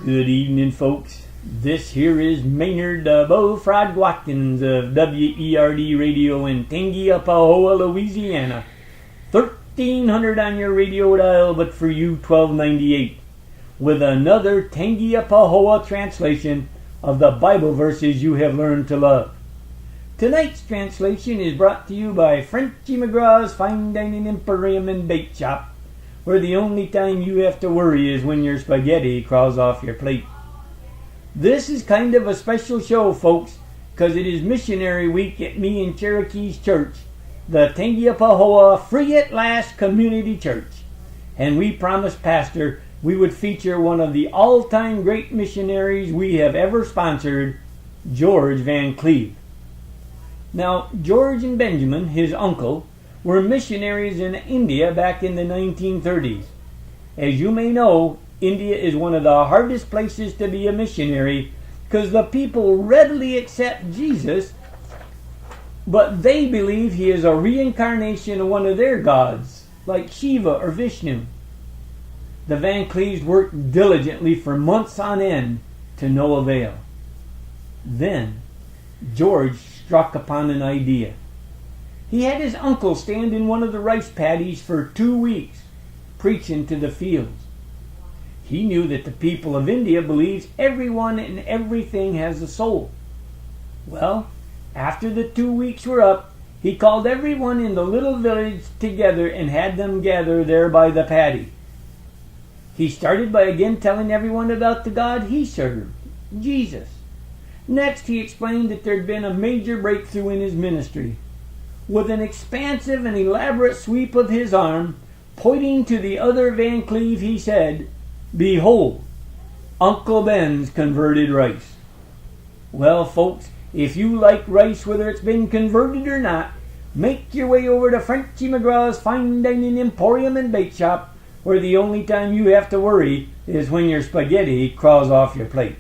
Good evening, folks. This here is Maynard The Bullfrog Watkins of WERD Radio in Tangipahoa, Louisiana. 1300 on your radio dial, but for you 1298. With another Tangipahoa translation of the Bible verses you have learned to love. Tonight's translation is brought to you by Frenchy McGraw's Fine Dining Emporium and Bake Shop, where the only time you have to worry is when your spaghetti crawls off your plate. This is kind of a special show, folks, because it is Missionary Week at me and Cherokee's church, the Tangipahoa Free at Last Community Church. And we promised Pastor we would feature one of the all-time great missionaries we have ever sponsored, George Van Cleve. Now, George and Benjamin, his uncle, were missionaries in India back in the 1930s. As you may know, India is one of the hardest places to be a missionary because the people readily accept Jesus, but they believe he is a reincarnation of one of their gods, like Shiva or Vishnu. The Van Cleves worked diligently for months on end to no avail. Then, George struck upon an idea. He had his uncle stand in one of the rice paddies for 2 weeks, preaching to the fields. He knew that the people of India believes everyone and everything has a soul. Well, after the 2 weeks were up, he called everyone in the little village together and had them gather there by the paddy. He started by again telling everyone about the God he served, Jesus. Next, he explained that there had been a major breakthrough in his ministry. With an expansive and elaborate sweep of his arm, pointing to the other Van Cleve, he said, "Behold, Uncle Ben's converted rice." Well, folks, if you like rice, whether it's been converted or not, make your way over to Frenchy McGraw's Fine Dining Emporium and Bake Shop, where the only time you have to worry is when your spaghetti crawls off your plate.